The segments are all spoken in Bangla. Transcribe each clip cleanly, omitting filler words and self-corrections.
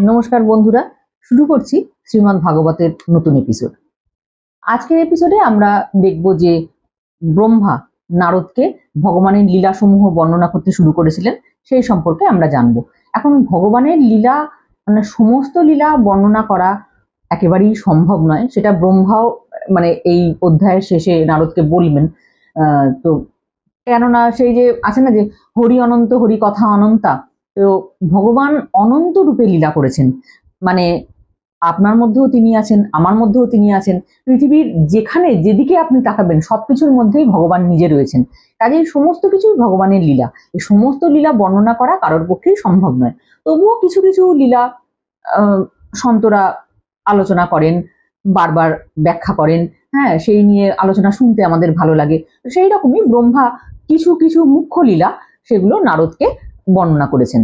নমস্কার বন্ধুরা, শুরু করছি শ্রীমদ্ ভাগবতের নতুন এপিসোড। আজকের এপিসোডে আমরা দেখব যে ব্রহ্মা নারদকে ভগবানের লীলাসমূহ বর্ণনা করতে শুরু করেছিলেন, সেই সম্পর্কে আমরা জানব। এখন ভগবানের লীলা মানে সমস্ত লীলা বর্ণনা করা একেবারেই সম্ভব নয়, সেটা ব্রহ্মাও এই অধ্যায়ের শেষে নারদকে বলবেন। তো কেননা সেই যে আছে না যে হরি অনন্ত হরি কথা অনন্তা, তো ভগবান অনন্ত রূপে লীলা করেছেন। আপনার মধ্যেও তিনি আছেন, আমার মধ্যেও তিনি আছেন, পৃথিবীর যেখানে যেদিকে আপনি তাকাবেন সবকিছুর মধ্যেই ভগবান নিজে রয়েছেন। কাজেই সমস্ত কিছুই ভগবানের লীলা। এই সমস্ত লীলা বর্ণনা করা কারোর পক্ষেই সম্ভব নয়। তবুও কিছু কিছু লীলা সন্তরা আলোচনা করেন, বারবার ব্যাখ্যা করেন, সেই নিয়ে আলোচনা শুনতে আমাদের ভালো লাগে। সেই রকমই ব্রহ্মা কিছু কিছু মুখ্য লীলা সেগুলো নারদকে বর্ণনা করেছেন।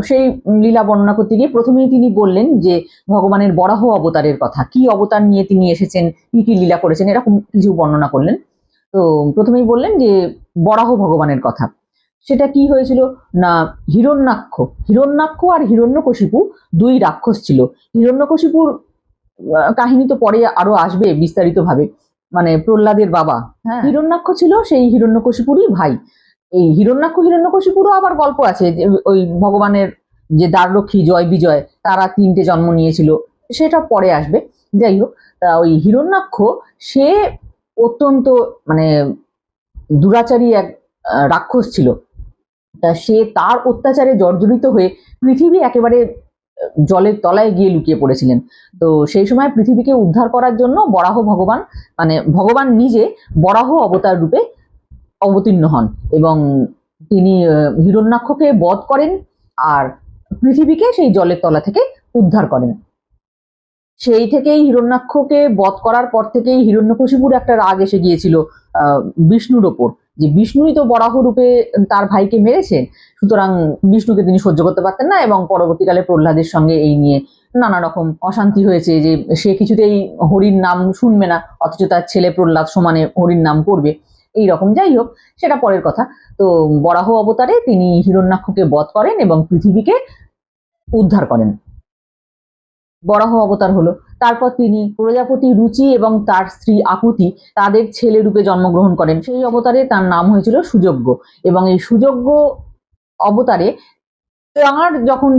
সেই লীলা বর্ণনা করতে গিয়ে প্রথমেই তিনি বললেন যে ভগবানের বরাহ অবতারের কথা, কি অবতার নিয়ে তিনি এসেছেন, কি কি লীলা করেছেন, এরকম কিছু বর্ণনা করলেন। তো প্রথমেই বললেন যে বরাহ ভগবানের কথা। সেটা কি হয়েছিল না, হিরণ্যাক্ষ আর হিরণ্যকশিপু দুই রাক্ষস ছিল। হিরণ্যকশিপুর কাহিনী তো পরে আরো আসবে বিস্তারিত ভাবে, প্রহ্লাদের বাবা। হিরণ্যাক্ষ ছিল সেই হিরণ্যকশিপুরই ভাই। এই হিরণ্যকশিপুরও আবার গল্প আছে, যে ওই ভগবানের যে দ্বাররক্ষী জয় বিজয়, তারা তিনটে জন্ম নিয়েছিল, সেটা পরে আসবে। যাই হোক, ওই হিরণ্যাক্ষ সে অত্যন্ত দুরাচারী এক রাক্ষস ছিল। তা সে তার অত্যাচারে জর্জরিত হয়ে পৃথিবী একেবারে জলের তলায় গিয়ে লুকিয়ে পড়েছিলেন। তো সেই সময় পৃথিবীকে উদ্ধার করার জন্য বরাহ ভগবান ভগবান নিজে বরাহ অবতার রূপে অবতীর্ণ হন এবং তিনি হিরণ্যাক্ষকে বধ করেন আর পৃথিবীকে সেই জলের তলা থেকে উদ্ধার করেন। সেই থেকেই হিরণ্যাক্ষকে বধ করার পর থেকেই হিরণ্যকশিপুর একটা রাগ এসে গিয়েছিল বিষ্ণুর ওপর, যে বিষ্ণুই তো বরাহ রূপে তার ভাইকে মেরেছেন, সুতরাং বিষ্ণুকে তিনি সহ্য করতে পারতেন না এবং পরবর্তীকালে প্রহ্লাদের সঙ্গে এই নিয়ে নানা রকম অশান্তি হয়েছে, যে সে কিছুতেই হরির নাম শুনবে না, অথচ তার ছেলে প্রহ্লাদ সমানে হরির নাম করবে, এই রকম। যাই হোক, সেটা পরের কথা। তো বরাহ অবতারে তিনি হিরণ্যাক্ষকে বধ করেন এবং পৃথিবীকে উদ্ধার করেন, বরাহ অবতার হলো। তারপর তিনি প্রজাপতি রুচি এবং তার স্ত্রী আকুতি তাদের ছেলে রূপে জন্মগ্রহণ করেন। সেই অবতারে তার নাম হয়েছিল সুযোগ্য এবং এই সুযোগ্য অবতারে তার যখন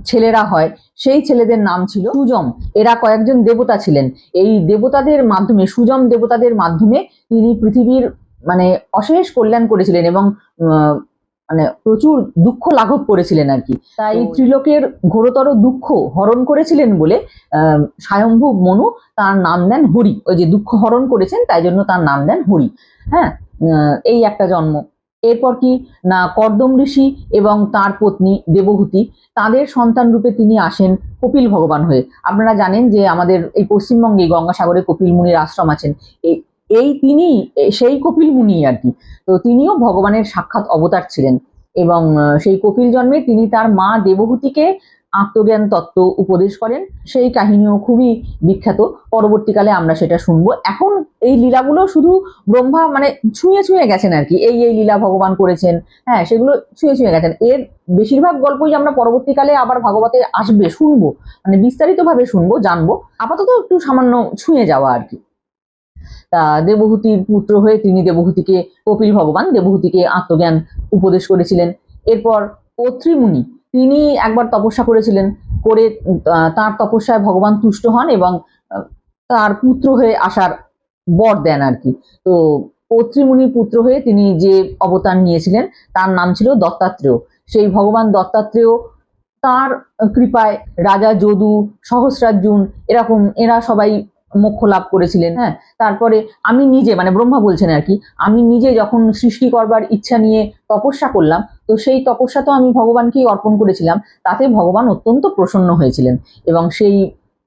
ছেলেরা হয় সেই ছেলেদের নাম ছিল সুজম। এরা কয়েকজন দেবতা ছিলেন। এই দেবতাদের মাধ্যমে, সুজম দেবতাদের মাধ্যমে তিনি পৃথিবীর অশেষ কল্যাণ করেছিলেন এবং প্রচুর দুঃখ লাঘব করেছিলেন আর কি। তাই ত্রিলোকের ঘোরতর দুঃখ হরণ করেছিলেন বলে স্বয়ম্ভু মনু তার নাম দেন হরি। ওই যে দুঃখ হরণ করেছেন তাই জন্য তার নাম দেন হরি। এই একটা জন্ম। এরপর কি না, কর্দম ঋষি এবং তার পত্নী দেবহূতি তাদের সন্তান রূপে তিনি আসেন কপিল ভগবান হয়ে। আপনারা জানেন যে আমাদের এই পশ্চিমবঙ্গে গঙ্গাসাগরে কপিল মুনির আশ্রম আছেন, তিনি সেই কপিল মুনি আর কি। তো তিনিও ভগবানের সাক্ষাৎ অবতার ছিলেন এবং সেই কপিল জন্মে তিনি তার মা দেবহূতিকে আত্মজ্ঞান তত্ত্ব উপদেশ করেন। সেই কাহিনীও খুবই বিখ্যাত, পরবর্তীকালে আমরা সেটা শুনবো। এখন এই লীলাগুলো শুধু ব্রহ্মা ছুঁয়ে ছুঁয়ে গেছেন আর কি, এই লীলা ভগবান করেছেন, সেগুলো ছুঁয়ে ছুঁয়ে গেছেন। এর বেশিরভাগ গল্পই আমরা পরবর্তীকালে আবার ভাগবতে আসবে, শুনবো, বিস্তারিতভাবে শুনবো, জানবো। আপাতত একটু সামান্য ছুঁয়ে যাওয়া আর কি। তা দেবহূতির পুত্র হয়ে তিনি দেবহূতিকে, কপিল ভগবান দেবহূতিকে আত্মজ্ঞান উপদেশ করেছিলেন। এরপর অত্রি মুনি তিনি একবার তপস্যা করেছিলেন, করে তার তপস্যায় ভগবান তুষ্ট হন এবং তার পুত্র হয়ে আসার বর দেন আর কি। তো অত্রি মুনির পুত্র হয়ে তিনি যে অবতার নিয়েছিলেন তার নাম ছিল দত্তাত্রেয়। সেই ভগবান দত্তাত্রেয় তার কৃপায় রাজা যদু, সহস্রার্জুন এরা সবাই মোক্ষ লাভ করেছিলেন। তারপরে আমি নিজে ব্রহ্মা বলছেন আর কি, আমি নিজে যখন সৃষ্টি করবার ইচ্ছা নিয়ে তপস্যা করলাম, তো সেই তপস্যা তো আমি ভগবানকেই অর্পণ করেছিলাম, তাতে ভগবান অত্যন্ত প্রসন্ন হয়েছিলেন এবং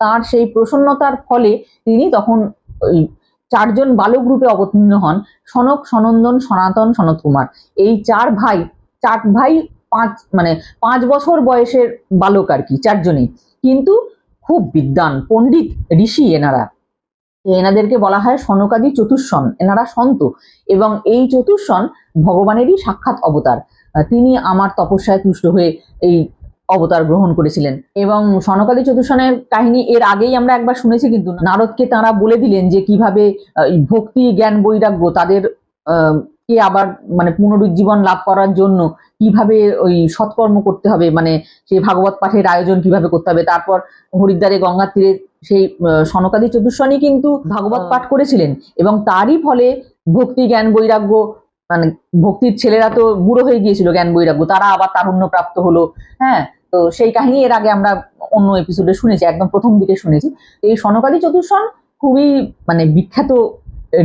তার সেই প্রসন্নতার ফলে তিনি তখন ওই 4 জন বালক রূপে অবতীর্ণ হন, সনক, সনন্দন, সনাতন, সনত কুমার। এই 4 ভাই 5 বছর বয়সের বালক আর কি, 4 জনই, কিন্তু খুব বিদ্বান পণ্ডিত ঋষি এনারা। এনাদেরকে বলা হয় সনকাদি চতুর্সন, এনারা সন্ত এবং এই চতুর্সন ভগবানেরই সাক্ষাৎ অবতার। তিনি আমার তপস্যায় তুষ্ট হয়ে এই অবতার গ্রহণ করেছিলেন। এবং সনকাদি চতুর্থনের কাহিনী এর আগেই আমরা একবার শুনেছি, কিন্তু নারদকে তাঁরা বলে দিলেন যে কিভাবে ভক্তি জ্ঞান বৈরাগ্য তাদের কে আবার মানে পুনরুজ্জীবন লাভ করার জন্য কিভাবে ওই সৎকর্ম করতে হবে, মানে সেই ভাগবত পাঠের আয়োজন কিভাবে করতে হবে। তারপর হরিদ্বারে গঙ্গার তীরে সেই সনকাদি চতুর্থনী কিন্তু ভাগবত পাঠ করেছিলেন, এবং তারই ফলে ভক্তি জ্ঞান বৈরাগ্য, মানে ভক্তির ছেলেরা তো বুড়ো হয়ে গিয়েছিল, জ্ঞান বৈরাগ্য তারা আবার তারুণ্য প্রাপ্ত হলো। হ্যাঁ, তো সেই কাহিনী এর আগে আমরা অন্য এপিসোডে শুনেছি, একদম প্রথম দিকে শুনেছি। এই সনকাদি চতুর্থন খুবই মানে বিখ্যাত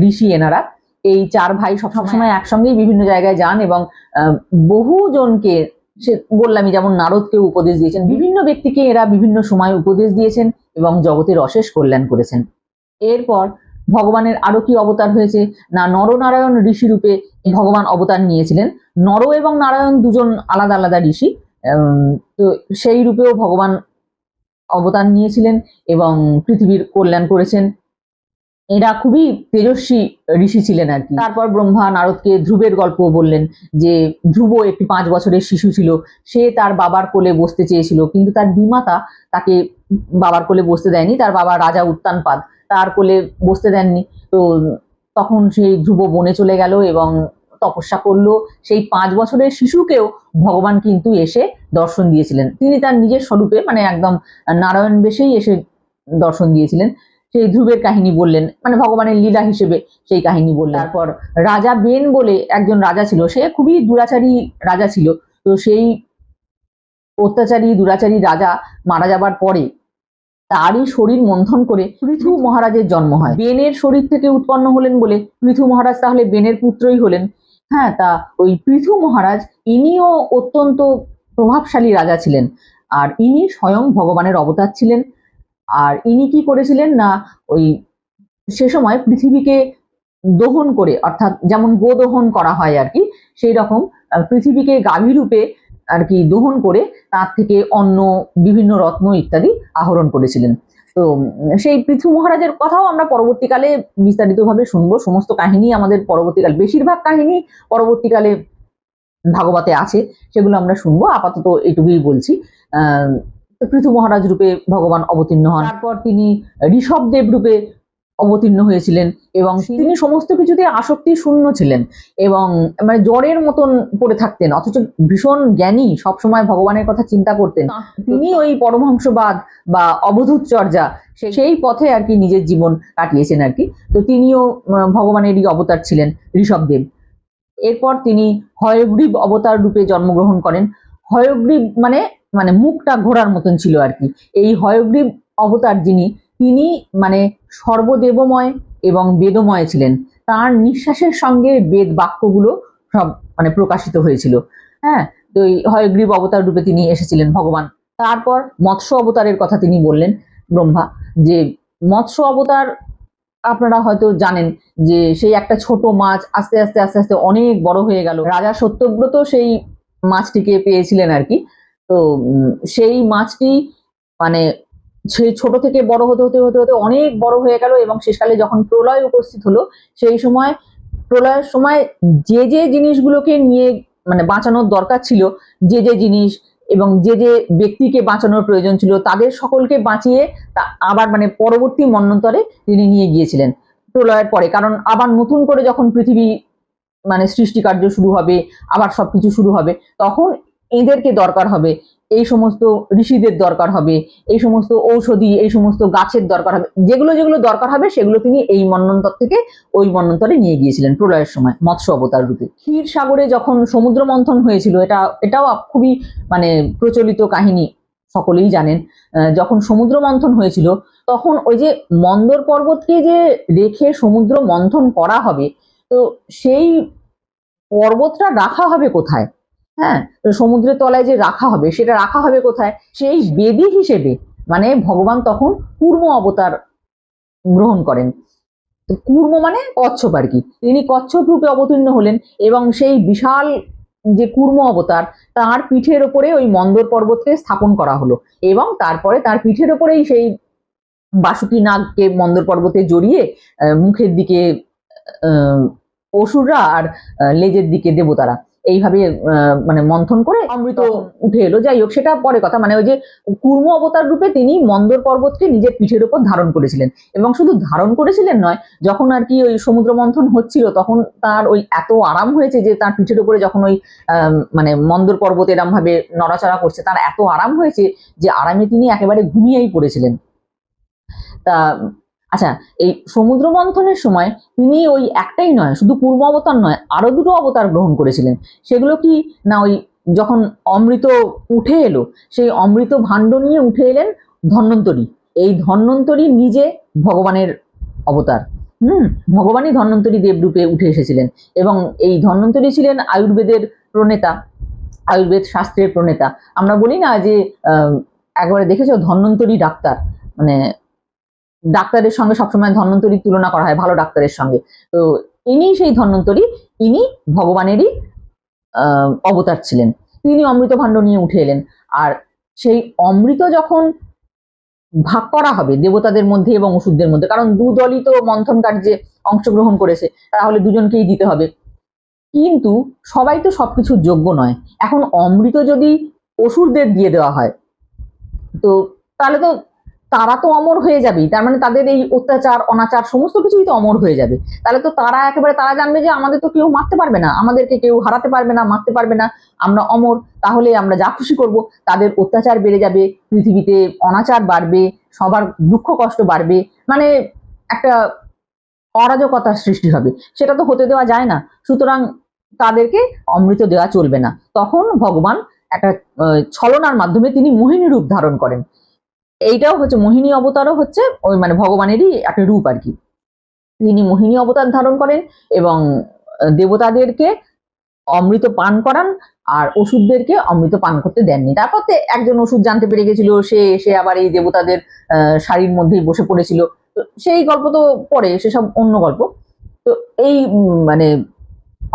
ঋষি এনারা। এই চার ভাই সবসময় একসঙ্গেই বিভিন্ন জায়গায় যান এবং বহু জনকে, সে বললামই যেমন নারদকে উপদেশ দিয়েছেন, বিভিন্ন ব্যক্তিকে এরা বিভিন্ন সময় উপদেশ দিয়েছেন এবং জগতের অশেষ কল্যাণ করেছেন। এরপর ভগবানের আরো কি অবতার হয়েছে না, নরনারায়ণ ঋষি রূপে ভগবান অবতার নিয়েছিলেন। নর এবং নারায়ণ দুজন আলাদা আলাদা ঋষি, তো সেই রূপেও ভগবান অবতার নিয়েছিলেন এবং পৃথিবীর কল্যাণ করেছেন। এরা খুবই তেজস্বী ঋষি ছিলেন আর কি। তারপর ব্রহ্মা নারদকে ধ্রুবের গল্প বললেন, যে ধ্রুব একটি 5 বছরের শিশু ছিল, সে তার বাবার কোলে বসতে চেয়েছিল, কিন্তু তার বিমাতা তাকে বাবার কোলে বসতে দেয়নি। তার বাবা রাজা উত্তানপাদ তার কোলে বসতে দেননি। তো তখন সেই ধ্রুব বনে চলে গেল এবং তপস্যা করলো। সেই 5 বছরের শিশুকেও ভগবান কিন্তু এসে দর্শন দিয়েছিলেন। তিনি তার নিজের স্বরূপে মানে একদম নারায়ণ বেশেই এসে দর্শন দিয়েছিলেন। সেই ধ্রুবের কাহিনী বললেন, মানে ভগবানের লীলা হিসেবে সেই কাহিনী বললেন। তারপর রাজা বেন বলে একজন রাজা ছিল, সে খুবই দুরাচারী রাজা ছিল। তো সেই অত্যাচারী দুরাচারী রাজা মারা যাবার পরে তারই শরীর মন্থন করে পৃথু মহারাজের জন্ম হয়। বেনের শরীর থেকে উৎপন্ন হলেন বলে পৃথু মহারাজ তাহলে বেনের পুত্রই হলেন। হ্যাঁ, তা ওই পৃথু মহারাজ ইনিও অত্যন্ত প্রভাবশালী রাজা ছিলেন, আর ইনি স্বয়ং ভগবানের অবতার ছিলেন। আর ইনি কি করেছিলেন না, ওই সে সময় পৃথিবীকে দহন করে, অর্থাৎ যেমন গোদহন করা হয় আর কি, সেই রকম পৃথিবীকে গাভী রূপে আর কি দহন করে তার থেকে অন্ন, বিভিন্ন রত্ন ইত্যাদি আহরণ করেছিলেন। তো সেই পৃথু মহারাজের কথাও আমরা পরবর্তীকালে বিস্তারিতভাবে শুনবো। সমস্ত কাহিনী আমাদের পরবর্তীকালে, বেশিরভাগ কাহিনী পরবর্তীকালে ভাগবতে আছে, সেগুলো আমরা শুনবো। আপাতত এইটুকুই বলছি। পৃথু মহারাজ রূপে ভগবান অবতীর্ণ হন। তারপর তিনি ঋষভদেব রূপে অবতীর্ণ হয়েছিলেন এবং তিনি সমস্ত কিছুতে আসক্তি শূন্য ছিলেন এবং মানে জ্বরের মতন পড়ে থাকতেন, অথচ ভীষণ জ্ঞানী, সবসময় ভগবানের কথা চিন্তা করতেন। তিনি ওই পরমহংসবাদ বা অবধূত চর্যা সেই পথে আর কি নিজের জীবন কাটিয়েছেন আর কি। তো তিনিও ভগবানেরই অবতার ছিলেন, ঋষভদেব। এরপর তিনি হয়গ্রীব অবতার রূপে জন্মগ্রহণ করেন। হয়গ্রীব মানে মানে মুখটা ঘোড়ার মতন ছিল আর কি। এই হয়গ্রীব অবতার যিনি, তিনি মানে সর্বদেবময় এবং বেদময় ছিলেন। তার নিঃশ্বাসের সঙ্গে বেদ বাক্যগুলো সব মানে প্রকাশিত হয়েছিল। হ্যাঁ, তো এই হয়গ্রীব অবতার রূপে তিনি এসেছিলেন ভগবান। তারপর মৎস্য অবতারের কথা তিনি বললেন ব্রহ্মা, যে মৎস্য অবতার আপনারা হয়তো জানেন যে সেই একটা ছোট মাছ আস্তে আস্তে আস্তে আস্তে অনেক বড় হয়ে গেল। রাজা সত্যব্রত সেই মাছটিকে পেয়েছিলেন আর কি। তো সেই মাছটি মানে সেই ছোট থেকে বড় হতে হতে হতে হতে অনেক বড় হয়ে গেল এবং শেষকালে যখন প্রলয় উপস্থিত হলো, সেই সময় প্রলয়ের সময় যে যে জিনিসগুলোকে নিয়ে মানে বাঁচানোর দরকার ছিল, যে যে জিনিস এবং যে যে ব্যক্তিকে বাঁচানোর প্রয়োজন ছিল, তাদের সকলকে বাঁচিয়ে আবার মানে পরবর্তী মন্বন্তরে তিনি নিয়ে গিয়েছিলেন প্রলয়ের পরে। কারণ আবার নতুন করে যখন পৃথিবী মানে সৃষ্টি কার্য শুরু হবে, আবার সবকিছু শুরু হবে, তখন এদেরকে দরকার হবে, এই সমস্ত ঋষিদের দরকার হবে, এই সমস্ত ঔষধি, এই সমস্ত গাছের দরকার হবে, যেগুলো যেগুলো দরকার হবে সেগুলো তিনি এই মন্বন্তর থেকে ওই মন্বন্তরে নিয়ে গিয়েছিলেন প্রলয়ের সময় মৎস্য অবতার রূপে। ক্ষীর সাগরে যখন সমুদ্র মন্থন হয়েছিল, এটাও খুবই মানে প্রচলিত কাহিনী, সকলেই জানেন। যখন সমুদ্র মন্থন হয়েছিল, তখন ওই যে মন্দর পর্বতকে যে রেখে সমুদ্র মন্থন করা হবে, তো সেই পর্বতটা রাখা হবে কোথায়? হ্যাঁ, সমুদ্রের তলায় যে রাখা হবে, সেটা রাখা হবে কোথায়? সেই বেদী হিসেবে মানে ভগবান তখন কূর্ম অবতার গ্রহণ করেন। কূর্ম মানে কচ্ছপ আর কি। তিনি কচ্ছপ রূপে অবতীর্ণ হলেন এবং সেই বিশাল যে কূর্ম অবতার, তার পিঠের ওপরে ওই মন্দর পর্বতকে স্থাপন করা হলো এবং তারপরে তার পিঠের ওপরেই সেই বাসুকি নাগকে মন্দর পর্বতে জড়িয়ে মুখের দিকে অসুররা আর লেজের দিকে দেবতারা, এইভাবে মানে মন্থন করে অমৃত উঠে এলো। যাই হোক, সেটা পরে কথা। মানে ওই যে কুর্ম অবতার রূপে তিনি মন্দর পর্বতকে নিজের পিঠের উপর ধারণ করেছিলেন, এবং শুধু ধারণ করেছিলেন নয়, যখন আর কি ওই সমুদ্র মন্থন হচ্ছিল তখন তার ওই এত আরাম হয়েছে যে তার পিঠের উপরে যখন ওই মানে মন্দর পর্বত এরম ভাবে নড়াচড়া করছে, তার এত আরাম হয়েছে যে আরামে তিনি একেবারে ঘুমিয়েই পড়েছিলেন। তা আচ্ছা, এই সমুদ্র মন্থনের সময় তিনি ওই একটাই নয়, শুধু কুর্ম অবতার নয়, আরো দুটো অবতার গ্রহণ করেছিলেন। সেগুলো কি না, ওই যখন অমৃত উঠে এলো, সেই অমৃত ভাণ্ড নিয়ে উঠে এলেন ধন্বন্তরী। এই ধন্বন্তরী নিজে ভগবানের অবতার। ভগবানই ধন্বন্তরী দেবরূপে উঠে এসেছিলেন, এবং এই ধন্বন্তরী ছিলেন আয়ুর্বেদের প্রণেতা, আয়ুর্বেদ শাস্ত্রের প্রণেতা। আমরা বলি না যে একবারে দেখেছো ধন্বন্তরী ডাক্তার, মানে ডাক্তারের সঙ্গে সবসময় ধন্বন্তরীর তুলনা করা হয় ভালো ডাক্তারের সঙ্গে। তো ইনি সেই ধন্বন্তরী, ইনি ভগবানেরই অবতার ছিলেন। তিনি অমৃত ভাণ্ড নিয়ে উঠে এলেন, আর সেই অমৃত যখন ভাগ করা হবে দেবতাদের মধ্যে এবং অসুরদের মধ্যে, কারণ দু দলই তো মন্থন কার্যে অংশগ্রহণ করেছে, তাহলে দুজনকেই দিতে হবে। কিন্তু সবাই তো সবকিছুর যোগ্য নয়। এখন অমৃত যদি অসুরদের দিয়ে দেওয়া হয়, তো তাহলে তো তারা তো অমর হয়ে যাবেই, তার মানে তাদের এই অত্যাচার অনাচার সমস্ত কিছুই তো অমর হয়ে যাবে। তাহলে তো তারা একেবারে তারা জানবে যে আমাদের তো কেউ মারতে পারবে না, আমাদেরকে কেউ হারাতে পারবে না, মারতে পারবে না, আমরা অমর, তাহলে আমরা যা খুশি করব। তাদের অত্যাচার বেড়ে যাবে, পৃথিবীতে অনাচার বাড়বে, সবার দুঃখ কষ্ট বাড়বে, মানে একটা অরাজকতার সৃষ্টি হবে। সেটা তো হতে দেওয়া যায় না। সুতরাং তাদেরকে অমৃত দেওয়া চলবে না। তখন ভগবান একটা ছলনার মাধ্যমে তিনি মোহিনী রূপ ধারণ করেন। এইটাও হচ্ছে মোহিনী অবতারও হচ্ছে ওই মানে ভগবানেরই একটা রূপ আর কি। তিনি মোহিনী অবতার ধারণ করেন এবং দেবতাদেরকে অমৃত পান করান, আর অসুরদেরকে অমৃত পান করতে দেননি। তারপর একজন অসুর জানতে পেরে গেছিল, সে এসে আবার এই দেবতাদের শাড়ির মধ্যেই বসে পড়েছিল। তো সেই গল্প তো পরে, সেসব অন্য গল্প। তো এই মানে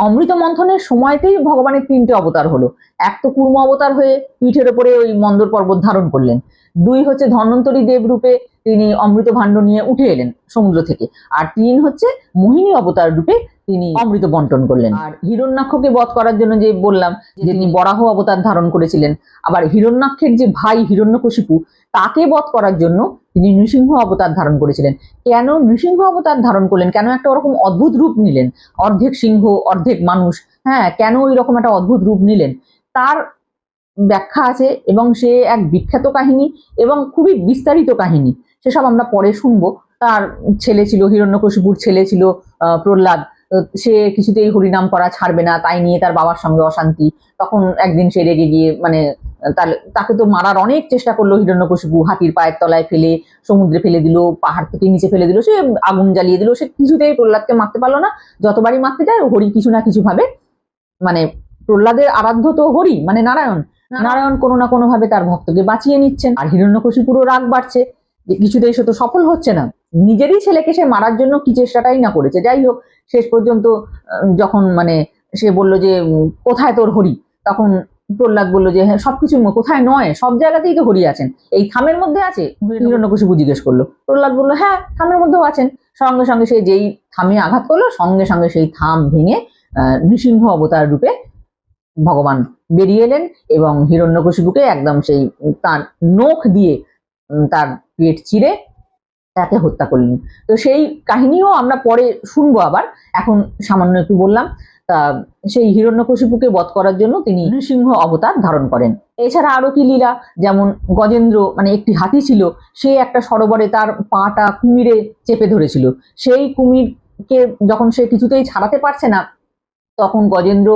অমৃত মন্থনের সময়তেই ভগবানের তিনটে অবতার হলো। এক তো কুর্ম অবতার হয়ে পিঠের ওপরে ওই মন্দর পর্বত ধারণ করলেন, দুই হচ্ছে ধন্বন্তরী দেব রূপে তিনি অমৃত ভাণ্ড নিয়ে উঠে এলেন সমুদ্র থেকে, আর তিন হচ্ছে মোহিনী অবতার রূপে তিনি অমৃত বন্টন করলেন। আর হিরণ্যাক্ষকে বধ করার জন্য যে বললাম যে তিনি বরাহ অবতার ধারণ করেছিলেন, আবার হিরণ্যাক্ষের যে ভাই হিরণ্যকশিপু তাকে বধ করার জন্য তিনি নৃসিংহ অবতার ধারণ করেছিলেন। কেন নৃসিংহ অবতার ধারণ করলেন, কেন একটা ওরকম অদ্ভুত রূপ নিলেন, অর্ধেক সিংহ অর্ধেক মানুষ, হ্যাঁ কেন ওই রকম একটা অদ্ভুত রূপ নিলেন, তার ব্যাখ্যা আছে, এবং সে এক বিখ্যাত কাহিনী এবং খুবই বিস্তারিত কাহিনী। সেসব আমরা পরে শুনবো। তার ছেলে ছিল, হিরণ্যকশিপুর ছেলে ছিল প্রহ্লাদ, সে কিছুতেই হরিনাম করা ছাড়বে না, তাই নিয়ে তার বাবার সঙ্গে অশান্তি। তখন একদিন সে রেগে গিয়ে মানে তাকে তো মারার অনেক চেষ্টা করলো হিরণ্যকশিপু, হাতির পায়ের তলায় ফেলে সমুদ্রে ফেলে দিল, পাহাড় থেকে নিচে ফেলে দিল, সে আগুন জ্বালিয়ে দিল, সে কিছুতেই প্রহ্লাদকে মারতে পারলো না। যতবারই মারতে যায় হরি কিছু না কিছু ভাবে, মানে প্রহ্লাদের আরাধ্য তো হরি মানে নারায়ণ, নারায়ণ কোনো না কোনো ভাবে তার ভক্তকে বাঁচিয়ে নিচ্ছেন। আর হিরণ্যকশিপুরও রাগ বাড়ছে যে কিছুতেই সে তো সফল হচ্ছে না, নিজেরই ছেলেকে সে মারার জন্য কি চেষ্টাটাই না করেছে। যাই হোক, শেষ পর্যন্ত যখন মানে সে বললো যে কোথায় তোর হরি, তখন প্রহ্লাদ বললো যে হ্যাঁ সবকিছুর কোথায় নয়, সব জায়গাতেই তো হরি আছেন, এই থামের মধ্যে আছে। হিরণ্যকশিপু জিজ্ঞেস করলো, প্রহ্লাদ বললো হ্যাঁ থামের মধ্যেও আছেন। সঙ্গে সঙ্গে সে যেই থামে আঘাত করলো, সঙ্গে সঙ্গে সেই থাম ভেঙে নৃসিংহ অবতার রূপে ভগবান বেরিয়ে এলেন এবং হিরণ্যকশিপুকে একদম সেই তার নখ দিয়ে তার পেট চিরে তাকে হত্যা করলেন। তো সেই কাহিনীও আমরা পরে শুনবো আবার, এখন সামান্য একটু বললাম। তা সেই হিরণ্যকশিপুকে বধ করার জন্য তিনি নৃসিংহ অবতার ধারণ করেন। এছাড়া আরো কি লীলা, যেমন গজেন্দ্র মানে একটি হাতি ছিল, সে একটা সরোবরে তার পাটা কুমিরে চেপে ধরেছিল। সেই কুমিরকে যখন সে কিছুতেই ছাড়াতে পারছে না, তখন গজেন্দ্র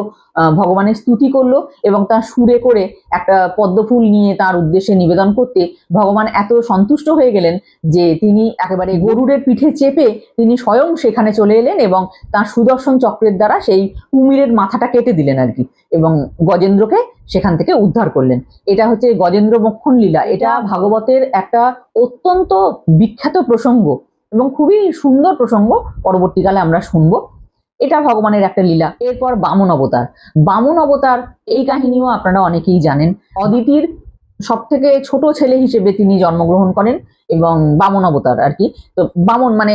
ভগবানের স্তুতি করলো এবং তার সুরে করে একটা পদ্মফুল নিয়ে তার উদ্দেশ্যে নিবেদন করতে ভগবান এত সন্তুষ্ট হয়ে গেলেন যে তিনি একেবারে গরুরের পিঠে চেপে তিনি স্বয়ং সেখানে চলে এলেন এবং তার সুদর্শন চক্রের দ্বারা সেই কুমিরের মাথাটা কেটে দিলেন আর কি, এবং গজেন্দ্রকে সেখান থেকে উদ্ধার করলেন। এটা হচ্ছে গজেন্দ্র মোক্ষণ লীলা। এটা ভাগবতের একটা অত্যন্ত বিখ্যাত প্রসঙ্গ এবং খুবই সুন্দর প্রসঙ্গ, পরবর্তীকালে আমরা শুনবো। এটা ভগবানের একটা লীলা। এরপর বামন অবতার। বামন অবতার এই কাহিনীও আপনারা অনেকেই জানেন। অদিতির সব থেকে ছোট ছেলে হিসেবে তিনি জন্মগ্রহণ করেন এবং বামন অবতার আর কি। তো বামন মানে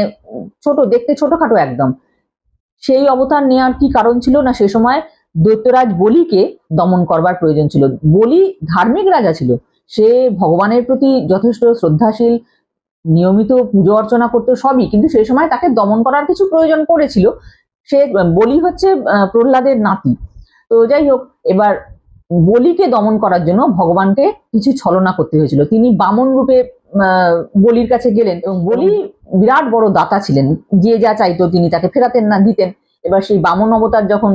ছোট, দেখতে ছোটখাটো একদম। সেই অবতার নেওয়ার কি কারণ ছিল না, সে সময় দৈত্যরাজ বলিকে দমন করবার প্রয়োজন ছিল। বলি ধার্মিক রাজা ছিল, সে ভগবানের প্রতি যথেষ্ট শ্রদ্ধাশীল, নিয়মিত পুজো অর্চনা করতো সবই, কিন্তু সেই সময় তাকে দমন করার কিছু প্রয়োজন পড়েছিল। সে বলি হচ্ছে প্রহ্লাদের নাতি। তো যাই হোক, এবার বলিকে দমন করার জন্য ভগবানকে কিছু ছলনা করতে হয়েছিল। তিনি বামন রূপে বলির কাছে গেলেন এবং বলি বিরাট বড় দাতা ছিলেন, যে যা চাইতো তিনি তাকে ফেরাতেন না, দিতেন। এবার সেই বামন অবতার যখন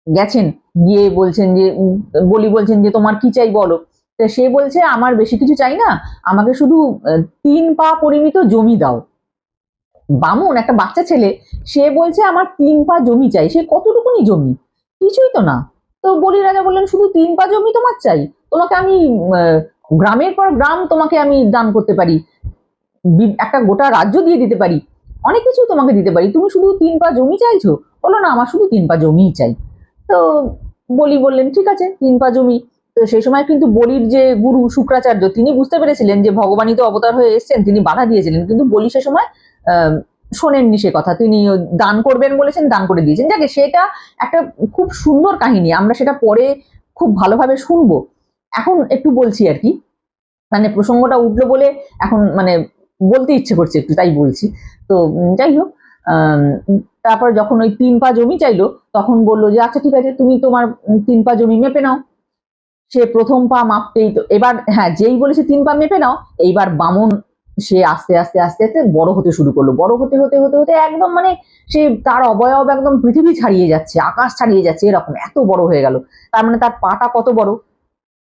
গেছেন, গিয়ে বলছেন যে বলি বলছেন যে তোমার কি চাই বলো। তো সে বলছে আমার বেশি কিছু চাই না, আমাকে শুধু 3 পা পরিমিত জমি দাও। বামন একটা বাচ্চা ছেলে, সে বলছে আমার 3 পা জমি চাই। সে কতটুকুনি জমি, কিছুই তো না। তো বলি রাজা বললেন শুধু 3 পা জমি তোমার চাই? তোমাকে আমি গ্রামের পর গ্রাম তোমাকে আমি দান করতে পারি, একটা গোটা রাজ্য দিয়ে দিতে পারি, অনেক কিছু তোমাকে দিতে পারি, তুমি শুধু 3 পা জমি চাইছো? বলো না আমার শুধু 3 পা জমিই চাই। তো বলি বললেন ঠিক আছে 3 পা জমি। তো সেই সময় কিন্তু বলির যে গুরু শুক্রাচার্য, তিনি বুঝতে পেরেছিলেন যে ভগবানই তো অবতার হয়ে এসেছেন, তিনি বাধা দিয়েছিলেন, কিন্তু বলি সে সময় শোনেননি সে কথা। তিনি দান করবেন বলেছেন, দান করে দিয়েছেন। যাকে সেটা একটা খুব সুন্দর কাহিনী, আমরা সেটা পরে খুব ভালোভাবে শুনবো। এখন একটু বলছি আর কি, মানে প্রসঙ্গটা উঠলো বলে এখন মানে বলতে ইচ্ছে করছে একটু, তাই বলছি। তো যাই হোক, তারপর যখন ওই 3 পা জমি চাইলো, তখন বললো যে আচ্ছা ঠিক আছে, তুমি তোমার 3 পা জমি মেপে নাও। সে প্রথম পা মাপতেই তো, এবার হ্যাঁ যেই বলেছে 3 পা মেপে নাও, এইবার বামন সে আস্তে আস্তে আস্তে আস্তে বড় হতে শুরু করলো। বড় হতে হতে হতে হতে একদম মানে সে তার অবয়ব একদম পৃথিবী ছাড়িয়ে যাচ্ছে, আকাশ ছাড়িয়ে যাচ্ছে, এরকম এত বড় হয়ে গেল। তার মানে তার পাটা কত বড়।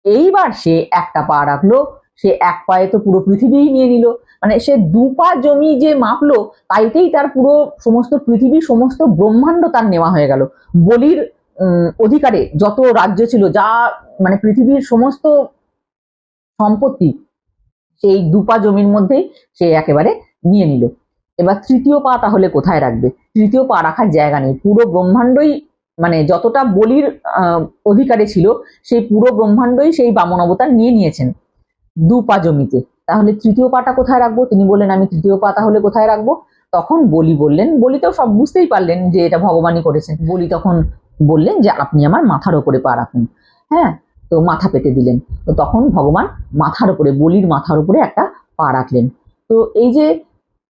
এইবার সে একটা পা রাখলো, সে এক পায়ে তো পুরো পৃথিবীই নিয়ে নিল। মানে সে 2 পা জমি যে মাপলো, তাইতেই তার পুরো সমস্ত পৃথিবী, সমস্ত ব্রহ্মাণ্ড তার নেওয়া হয়ে গেল। বলির অধিকারে যত রাজ্য ছিল, যা মানে পৃথিবীর সমস্ত সম্পত্তি, সেই 2 পা জমির মধ্যেই সে একেবারে নিয়ে নিল। এবার তৃতীয় পা তাহলে কোথায় রাখবে? তৃতীয় পা রাখার জায়গা নেই, পুরো ব্রহ্মাণ্ডই মানে যতটা বলির অধিকারে ছিল, সেই পুরো ব্রহ্মাণ্ডই সেই বামন অবতার নিয়ে নিয়েছেন 2 পা জমিতে। তাহলে তৃতীয় পাটা কোথায় রাখবো? তিনি বললেন আমি তৃতীয় পা তাহলে কোথায় রাখবো? তখন বলি বললেন, বলি তো সব বুঝতেই পারলেন যে এটা ভগবানই করেছেন। বলি তখন বললেন যে আপনি আমার মাথার ওপরে পা রাখুন। হ্যাঁ, তো মাথা পেতে দিলেন। তো তখন ভগবান মাথার উপরে, বলির মাথার উপরে একটা পা রাখলেন। তো এই যে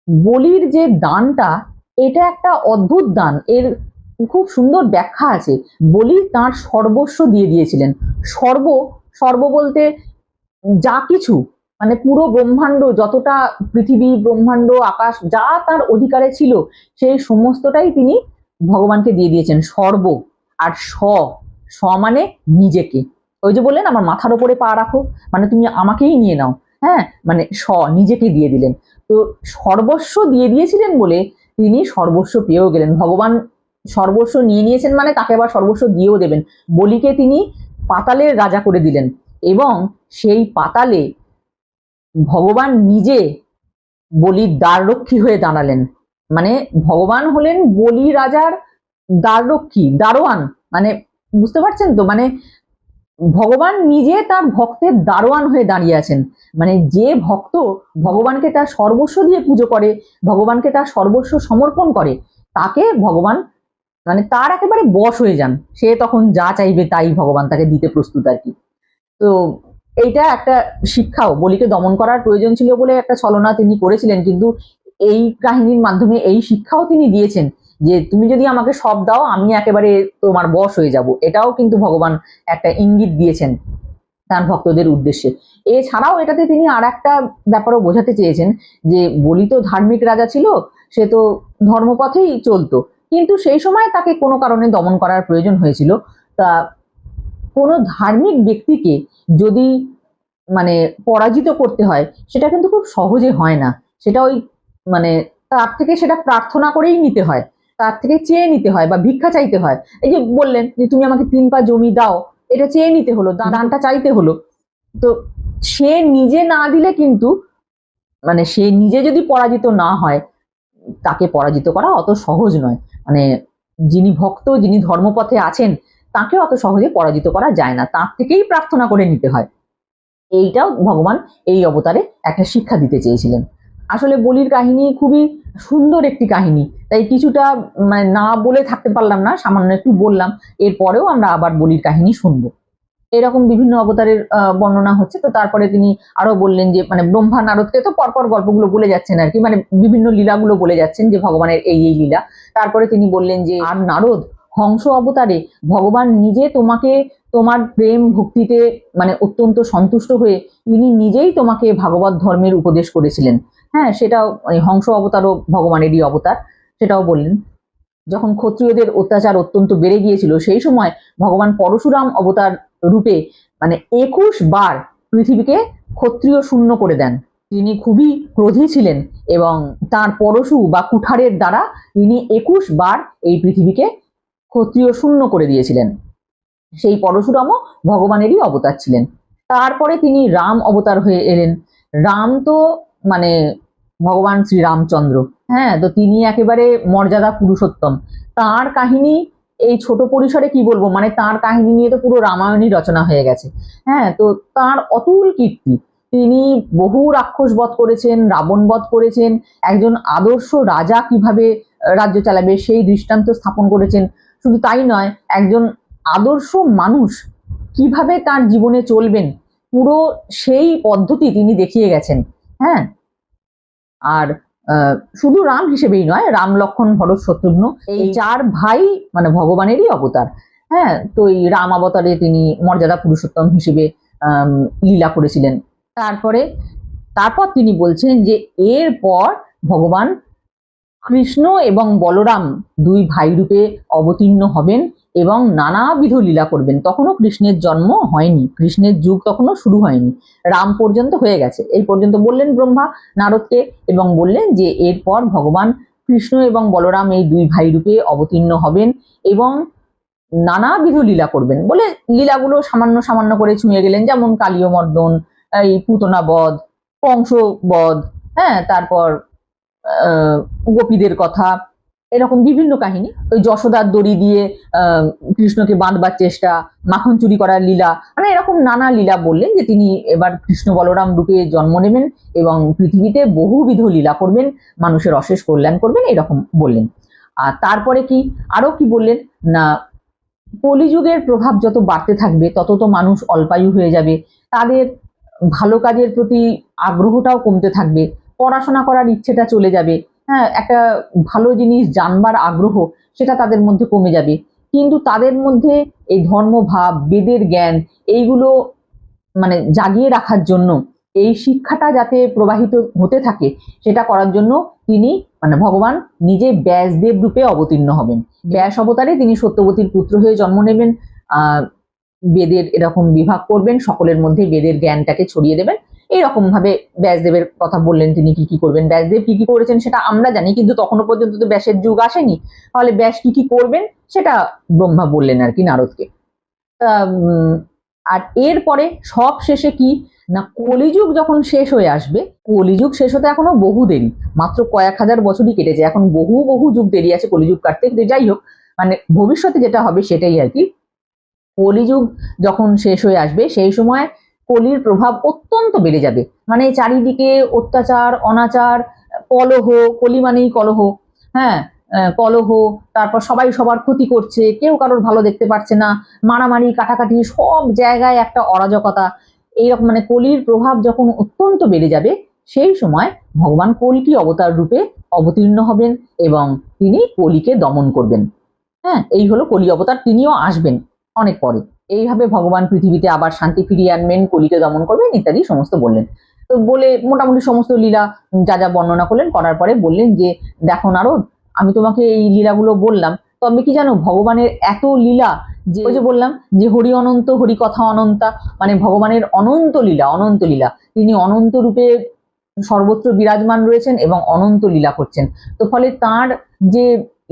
বলির যে দানটা, এটা একটা অদ্ভুত দান, এর খুব সুন্দর ব্যাখ্যা আছে। বলি তার সর্বস্ব দিয়ে দিয়েছিলেন। সর্ব, সর্ব বলতে যা কিছু, মানে পুরো ব্রহ্মাণ্ড, যতটা পৃথিবী, ব্রহ্মাণ্ড, আকাশ, যা তার অধিকারে ছিল, সেই সমস্তটাই তিনি ভগবানকে দিয়ে দিয়েছেন। সর্ব। আর স মানে নিজেকে। ওই যে বললেন আমার মাথার উপরে পা রাখো, মানে তুমি আমাকেই নিয়ে নাও। হ্যাঁ, মানে নিজেকে দিয়ে দিলেন। তো সর্বস্ব দিয়ে দিয়েছিলেন বলে তিনি সর্বস্ব পেয়েও গেলেন। ভগবান সর্বস্ব নিয়ে নিয়েছেন মানে তাকে আবার সর্বস্ব দিয়েও দেবেন। বলিকে তিনি পাতালের রাজা করে দিলেন, এবং সেই পাতালে ভগবান নিজে বলির দ্বাররক্ষী হয়ে দাঁড়ালেন। মানে ভগবান হলেন বলি রাজার দ্বাররক্ষী, দারোয়ান। মানে বুঝতে পারছেন তো, মানে ভগবান নিজে তার ভক্তের দারোয়ান হয়ে দাঁড়িয়ে আছেন। মানে যে ভক্ত ভগবানকে তার সর্বস্ব দিয়ে পুজো করে, ভগবানকে তার সর্বস্ব সমর্পণ করে, তাকে ভগবান মানে তার একেবারে বশ হয়ে যান। সে তখন যা চাইবে তাই ভগবান তাকে দিতে প্রস্তুত আর কি। তো এইটা একটা শিক্ষাও, বলিকে দমন করার প্রয়োজন ছিল বলে একটা ছলনা তিনি করেছিলেন, কিন্তু এই কাহিনীর মাধ্যমে এই শিক্ষাও তিনি দিয়েছেন যে তুমি যদি আমাকে সব দাও, আমি একেবারে তোমার বশ হয়ে যাব। এটাও কিন্তু ভগবান একটা ইঙ্গিত দিয়েছেন তার ভক্তদের উদ্দেশ্যে। এছাড়াও এটাতে তিনি আর একটা ব্যাপারও বোঝাতে চেয়েছেন যে বলি তো ধার্মিক রাজা ছিল, সে তো ধর্মপথেই চলতো, কিন্তু সেই সময় তাকে কোনো কারণে দমন করার প্রয়োজন হয়েছিল। তা কোনো ধার্মিক ব্যক্তিকে যদি মানে পরাজিত করতে হয়, সেটা কিন্তু খুব সহজে হয় না। সেটা ওই মানে তার থেকে সেটা প্রার্থনা করেই নিতে হয়, তার থেকে চেয়ে নিতে হয় বা ভিক্ষা চাইতে হয়। এই যে বললেন যে তুমি আমাকে 3 পা জমি দাও, এটা চেয়ে নিতে হলো, দানটা চাইতে হলো। তো সে নিজে না দিলে কিন্তু, মানে সে নিজে যদি পরাজিত না হয়, তাকে পরাজিত করা অত সহজ নয়। মানে যিনি ভক্ত, যিনি ধর্মপথে আছেন, তাকে অত সহজে পরাজিত করা যায় না, তার থেকেই প্রার্থনা করে নিতে হয়। এইটাও ভগবান এই অবতারে একটা শিক্ষা দিতে চেয়েছিলেন। আসলে বলির কাহিনী খুবই সুন্দর একটি কাহিনী, তাই কিছুটা মানে না বলে থাকতে পারলাম না, সামান্য একটু বললাম। এরপরেও আমরা আবার বলির কাহিনী শুনবো। এরকম বিভিন্ন অবতারের বর্ণনা হচ্ছে। তো তারপরে তিনি আরো বললেন যে মানে ব্রহ্মা নারদকে তো পরপর গল্পগুলো বলে যাচ্ছেন আর কি, মানে বিভিন্ন লীলাগুলো বলে যাচ্ছেন যে ভগবানের এই এই লীলা। তারপরে তিনি বললেন যে আর নারদ, হংস অবতারে ভগবান নিজে তোমাকে তোমার প্রেম ভক্তিতে মানে অত্যন্ত সন্তুষ্ট হয়ে তিনি নিজেই তোমাকে ভাগবত ধর্মের উপদেশ করেছিলেন। হ্যাঁ, সেটাও হংস অবতারও ভগবানেরই অবতার, সেটাও বললেন। যখন ক্ষত্রিয়দের অত্যাচার অত্যন্ত বেড়ে গিয়েছিল সেই সময় ভগবান পরশুরাম অবতার রূপে মানে 21 বার পৃথিবীকে ক্ষত্রিয় শূন্য করে দেন। তিনি খুবই ক্রোধী ছিলেন এবং তার পরশু বা কুঠারের দ্বারা তিনি 21 বার এই পৃথিবীকে ক্ষত্রিয় শূন্য করে দিয়েছিলেন। সেই পরশুরামও ভগবানেরই অবতার ছিলেন। তারপরে তিনি রাম অবতার হয়ে এলেন। রাম তো মানে ভগবান শ্রী রামচন্দ্র। হ্যাঁ, তো তিনি একেবারে মর্যাদা পুরুষোত্তম। তার কাহিনী এই ছোট পরিসরে কি বলবো, মানে তার কাহিনী নিয়ে তো পুরো রামায়ণই রচনা হয়ে গেছে। হ্যাঁ, তো তার অতুল কীর্তি। তিনি বহু রাক্ষস বধ করেছেন, রাবণ বধ করেছেন, একজন আদর্শ রাজা কিভাবে রাজ্য চালাবে সেই দৃষ্টান্ত স্থাপন করেছেন। শুধু তাই নয়, একজন আদর্শ মানুষ কিভাবে তার জীবনে চলবেন পুরো সেই পদ্ধতি তিনি দেখিয়ে গেছেন। হ্যাঁ, আর শুধু রাম হিসেবেই নয়, রাম লক্ষ্মণ ভরত শত্রুঘ্ন এই 4 ভাই মানে ভগবানেরই অবতার। হ্যাঁ, তো এই রাম অবতারে তিনি মর্যাদা পুরুষোত্তম হিসেবে লীলা করেছিলেন। তারপর তিনি বলছেন যে এরপর ভগবান কৃষ্ণ এবং বলরাম 2 ভাই রূপে অবতীর্ণ হবেন এবং নানাবিধ লীলা করবেন। তখনও কৃষ্ণের জন্ম হয়নি, কৃষ্ণের যুগ তখনও শুরু হয়নি, রাম পর্যন্ত হয়ে গেছে। এই পর্যন্ত বললেন ব্রহ্মা নারদকে এবং বললেন যে এরপর ভগবান কৃষ্ণ এবং বলরাম এই 2 ভাই রূপে অবতীর্ণ হবেন এবং নানাবিধ লীলা করবেন বলে লীলাগুলো সামান্য সামান্য করে ছুঁয়ে গেলেন, যেমন কালীয় মর্দন, এই পুতনা বধ, কংস বধ, হ্যাঁ, তারপর গোপীদের কথা, এরকম বিভিন্ন কাহিনী। ওই যশোদার দড়ি দিয়ে কৃষ্ণকে বাঁধবার চেষ্টা, মাখন চুরি করার লীলা, মানে এরকম নানা লীলা বললেন যে তিনি এবার কৃষ্ণ বলরাম রূপে জন্ম নেবেন এবং পৃথিবীতে বহুবিধ লীলা করবেন, মানুষের অশেষ কল্যাণ করবেন, এরকম বললেন। আর তারপরে কি আরো কি বললেন না, কলিযুগের প্রভাব যত বাড়তে থাকবে তত তো মানুষ অল্পায়ু হয়ে যাবে, তাদের ভালো কাজের প্রতি আগ্রহটাও কমতে থাকবে, পড়াশোনা করার ইচ্ছেটা চলে যাবে। হ্যাঁ, একটা ভালো জিনিস জানবার আগ্রহ সেটা তাদের মধ্যে কমে যাবে। কিন্তু তাদের মধ্যে এই ধর্মভাব, বেদের জ্ঞান এইগুলো মানে জাগিয়ে রাখার জন্য, এই শিক্ষাটা যাতে প্রবাহিত হতে থাকে সেটা করার জন্য তিনি মানে ভগবান নিজে ব্যাসদেব রূপে অবতীর্ণ হবেন। ব্যাস অবতারে তিনি সত্যবতীর পুত্র হয়ে জন্ম নেবেন, বেদের এরকম বিভাগ করবেন, সকলের মধ্যে বেদের জ্ঞানটাকে ছড়িয়ে দেবেন। এইরকম ভাবে ব্যাসদেবের কথা বললেন তিনি কি কি করবেন। ব্যাসদেব কি কি করেছেন সেটা আমরা জানি, কিন্তু তখনও পর্যন্ত তো ব্যাসের যুগ আসেনি, তাহলে ব্যাস কি কি করবেন সেটা ব্রহ্মা বললেন আর কি নারদকে। আর এরপরে সব শেষে কি না, কলিযুগ যখন শেষ হয়ে আসবে, কলিযুগ শেষ হতে এখনো বহু দেরি, মাত্র কয়েক হাজার বছরই কেটেছে, এখন বহু বহু যুগ দেরি আছে কলিযুগ কাটতে। কিন্তু যাই হোক, মানে ভবিষ্যতে যেটা হবে সেটাই আর কি। কলিযুগ যখন শেষ হয়ে আসবে সেই সময় কলির প্রভাব অত্যন্ত বেড়ে যাবে, মানে চারিদিকে অত্যাচার, অনাচার, কলহ, কলি মানেই কলহ। হ্যাঁ, কলহ, তারপর সবাই সবার ক্ষতি করছে, কেউ কারোর ভালো দেখতে পারছে না, মারামারি কাটাকাটি, সব জায়গায় একটা অরাজকতা, এইরকম মানে কলির প্রভাব যখন অত্যন্ত বেড়ে যাবে সেই সময় ভগবান কল্কি অবতার রূপে অবতীর্ণ হবেন এবং তিনি কলিকে দমন করবেন। হ্যাঁ, এই হলো কলি অবতার, তিনিও আসবেন অনেক পরে। এইভাবে ভগবান পৃথিবীতে আবার শান্তি ফিরিয়ে আনবেন, কলিকে দমন করবেন ইত্যাদি সমস্ত বললেন। তো বলে মোটামুটি সমস্ত লীলা যা যা বর্ণনা করলেন, করার পরে বললেন যে দেখো নারদ, আমি তোমাকে এই লীলাগুলো বললাম, তবে কি জানো ভগবানের এত লীলা, যে ওই যে বললাম যে হরি অনন্ত, হরি কথা অনন্তা, মানে ভগবানের অনন্ত লীলা, অনন্ত লীলা, তিনি অনন্ত রূপে সর্বত্র বিরাজমান রয়েছেন এবং অনন্ত লীলা করছেন। তো ফলে তার যে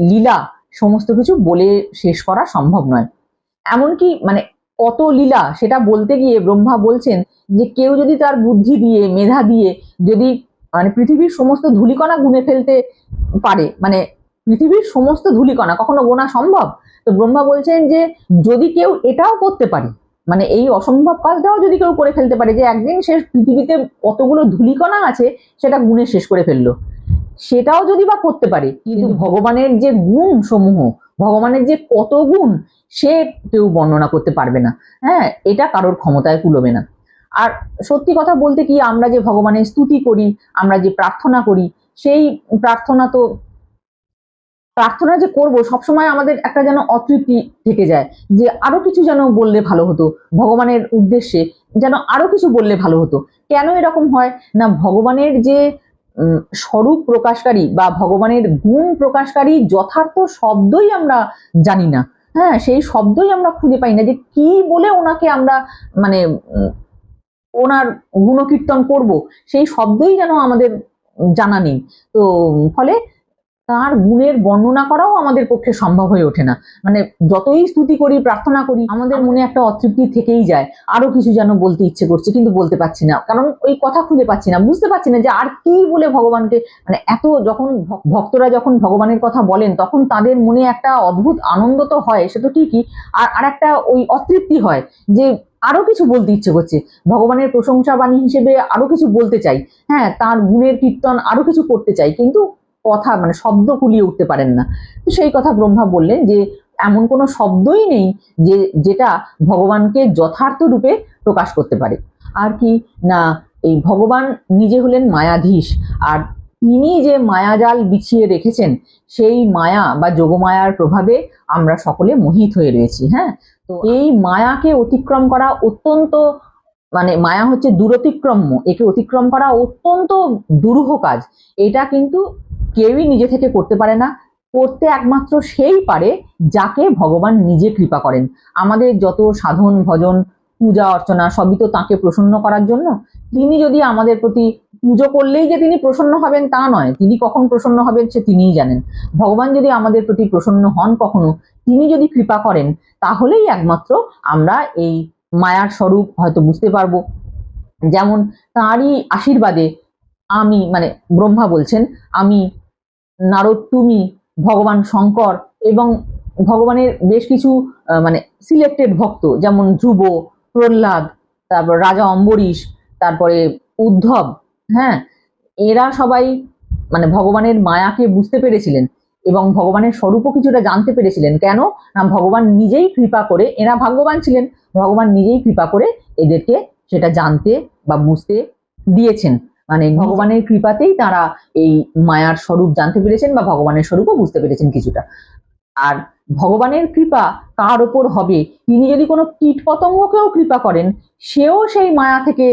লীলা সমস্ত কিছু বলে শেষ করা সম্ভব নয়। এমনকি মানে কত লীলা সেটা বলতে গিয়ে ব্রহ্মা বলছেন যে কেউ যদি তার বুদ্ধি দিয়ে, মেধা দিয়ে যদি মানে পৃথিবীর সমস্ত ধূলিকণা গুনে ফেলতে পারে, মানে পৃথিবীর সমস্ত ধূলিকণা কখনো গোনা সম্ভব? তো ব্রহ্মা বলছেন যে যদি কেউ এটাও করতে পারে মানে এই অসম্ভব কাজটাও যদি কেউ করে ফেলতে পারে, যে একদিন সে পৃথিবীতে কতগুলো ধূলিকণা আছে সেটা গুণে শেষ করে ফেললো, সেটাও যদি বা করতে পারে, কিন্তু ভগবানের যে গুণ সমূহ, ভগবানের যে কত গুণ, সে কেউ বর্ণনা করতে পারবে না। হ্যাঁ, এটা কারোর ক্ষমতায় কুলোবে না। আর সত্যি কথা বলতে কি, আমরা যে ভগবানের স্তুতি করি, আমরা যে প্রার্থনা করি, সেই প্রার্থনা যে করব, সবসময় আমাদের একটা যেন অতৃপ্তি থেকে যায়, যে আরো কিছু যেন বললে ভালো হতো, ভগবানের উদ্দেশ্যে যেন আরো কিছু বললে ভালো হতো। কেন এরকম হয় না, ভগবানের যে স্বরূপ প্রকাশকারী বা ভগবানের গুণ প্রকাশকারী যথার্থ শব্দই আমরা জানি না। হ্যাঁ, সেই শব্দই আমরা খুঁজে পাই না, যে কি বলে ওনাকে আমরা মানে ওনার গুণকীর্তন করব, সেই শব্দই যেন আমাদের জানা নেই। তো ফলে তার গুণের বর্ণনা করাও আমাদের পক্ষে সম্ভব হয়ে ওঠে না। মানে যতই স্তুতি করি, প্রার্থনা করি, আমাদের মনে একটা অতৃপ্তি থেকেই যায়, আরো কিছু যেন বলতে ইচ্ছে করছে, কিন্তু বলতে পারছি না, কারণ ওই কথা খুঁজে পাচ্ছি না, বুঝতে পারছি না যে আর কি বলে ভগবানকে, মানে এত যখন ভক্তরা যখন ভগবানের কথা বলেন, তখন তাদের মনে একটা অদ্ভুত আনন্দ তো হয়, সে তো ঠিকই, আর একটা ওই অতৃপ্তি হয়, যে আরো কিছু বলতে ইচ্ছে করছে, ভগবানের প্রশংসা বাণী হিসেবে আরো কিছু বলতে চাই, হ্যাঁ, তার গুণের কীর্তন আরো কিছু করতে চাই, কিন্তু কথা মানে শব্দ কুলিয়ে উঠতে পারেন না। তো সেই কথা ব্রহ্মা বললেন যে এমন কোনো শব্দই নেই যেটা ভগবানকে যথার্থ রূপে প্রকাশ করতে পারে। আর কি না, এই ভগবান নিজে হলেন মায়াধীশ, আর তিনি যে মায়াজাল বিছিয়ে রেখেছেন, সেই মায়া বা যোগমায়ার প্রভাবে আমরা সকলে মোহিত হয়ে রয়েছি। হ্যাঁ, তো এই মায়াকে অতিক্রম করা অত্যন্ত, মানে মায়া হচ্ছে দূরতিক্রম্য, একে অতিক্রম করা অত্যন্ত দুরূহ কাজ। এটা কিন্তু কেউই নিজে থেকে করতে পারে না, করতে একমাত্র সেই পারে যাকে ভগবান নিজে কৃপা করেন। আমাদের যত সাধন ভজন পূজা অর্চনা সবই তো তাকে প্রসন্ন করার জন্য। তিনি যদি আমাদের প্রতি পুজো করলেই যে তিনি প্রসন্ন হবেন তা নয়, তিনি কখন প্রসন্ন হবেন সে তিনিই জানেন। ভগবান যদি আমাদের প্রতি প্রসন্ন হন কখনো, তিনি যদি কৃপা করেন, তাহলেই একমাত্র আমরা এই মায়ার স্বরূপ হয়তো বুঝতে পারবো। যেমন তাঁরই আশীর্বাদে আমি, মানে ব্রহ্মা বলছেন, আমি, নারদ, তুমি, ভগবান শঙ্কর এবং ভগবানের বেশ কিছু মানে সিলেক্টেড ভক্ত, যেমন ধ্রুব, প্রহ্লাদ, তারপর রাজা অম্বরীশ, তারপরে উদ্ধব, হ্যাঁ, এরা সবাই মানে ভগবানের মায়াকে বুঝতে পেরেছিলেন এবং ভগবানের স্বরূপও কিছুটা জানতে পেরেছিলেন। কেন না, ভগবান নিজেই কৃপা করে, এরা ভাগ্যবান ছিলেন, ভগবান নিজেই কৃপা করে এদেরকে সেটা জানতে বা বুঝতে দিয়েছেন। মানে ভগবানের কৃপাতেই তারা এই মায়ার স্বরূপ জানতে পেরেছেন বা ভগবানের স্বরূপও বুঝতে পেরেছেন কিছুটা। আর ভগবানের কৃপা কার ওপর হবে, তিনি যদি কোনো কীট পতঙ্গকেও কৃপা করেন, সেও সেই মায়া থেকে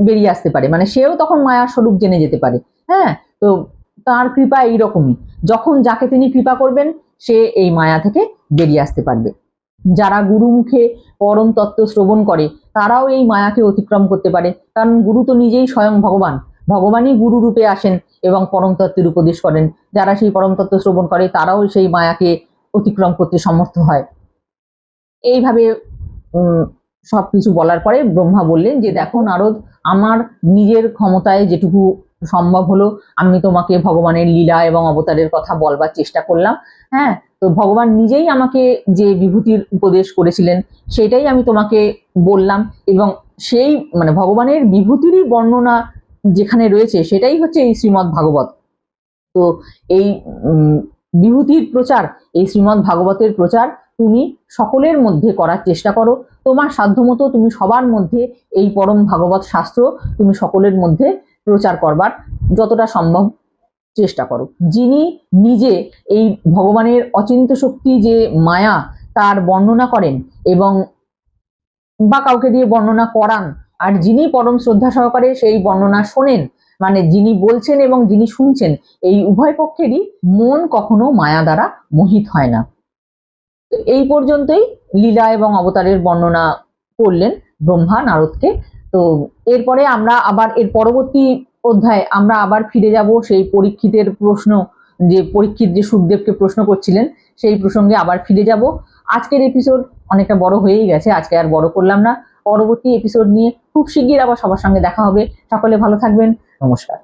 বেরিয়ে আসতে পারে, মানে সেও তখন মায়ার স্বরূপ জেনে যেতে পারে। হ্যাঁ, তো তার কৃপা এইরকমই, যখন যাকে তিনি কৃপা করবেন সে এই মায়া থেকে বেরিয়ে আসতে পারবে। যারা গুরুমুখে পরম তত্ত্ব শ্রবণ করে তারাও এই মায়াকে অতিক্রম করতে পারে, কারণ গুরু তো নিজেই স্বয়ং ভগবান, ভগবানই গুরু রূপে আসেন এবং পরম তত্ত্বের উপদেশ করেন। যারা সেই পরম তত্ত্ব শ্রবণ করে তারাও সেই মায়াকে অতিক্রম করতে সমর্থ হয়। এইভাবে সবকিছু বলার পরে ব্রহ্মা বললেন যে দেখো নারদ, আমার নিজের ক্ষমতায় যেটুকু সম্ভব হলো আমি তোমাকে ভগবানের লীলা এবং অবতারের কথা বলবার চেষ্টা করলাম। হ্যাঁ, তো ভগবান নিজেই আমাকে যে বিভূতির উপদেশ করেছিলেন সেটাই আমি তোমাকে বললাম, এবং সেই মানে ভগবানের বিভূতিরই বর্ণনা যেখানে রয়েছে সেটাই হচ্ছে এই শ্রীমদ্ ভাগবত। তো এই বিভূতির প্রচার, এই শ্রীমদ্ ভাগবতের প্রচার তুমি সকলের মধ্যে করার চেষ্টা করো, তোমার সাধ্যমতো তুমি সবার মধ্যে এই পরম ভাগবত শাস্ত্র তুমি সকলের মধ্যে প্রচার করবার যতটা সম্ভব চেষ্টা করো। যিনি নিজে এই ভগবানের অচিন্ত শক্তি যে মায়া তার বর্ণনা করেন এবং বা কাউকে দিয়ে বর্ণনা করান, আর যিনি পরম শ্রদ্ধা সহকারে সেই বর্ণনা শোনেন, মানে যিনি বলছেন এবং যিনি শুনছেন, এই উভয় পক্ষেরই মন কখনো মায়া দ্বারা মোহিত হয় না। তো এই পর্যন্তই লীলা এবং অবতারের বর্ণনা করলেন ব্রহ্মা নারদকে। তো এরপরে আমরা আবার এর পরবর্তী অধ্যায়ে আমরা আবার ফিরে যাব সেই পরীক্ষিতের প্রশ্ন, যে পরীক্ষিত যে সুখদেবকে প্রশ্ন করছিলেন সেই প্রসঙ্গে আবার ফিরে যাব। আজকের এপিসোড অনেকটা বড় হয়েই গেছে, আজকে আর বড় করলাম না। পরবর্তী এপিসোড নিয়ে খুব শিগগির আবার সবার সঙ্গে দেখা হবে। সকলে ভালো থাকবেন, নমস্কার।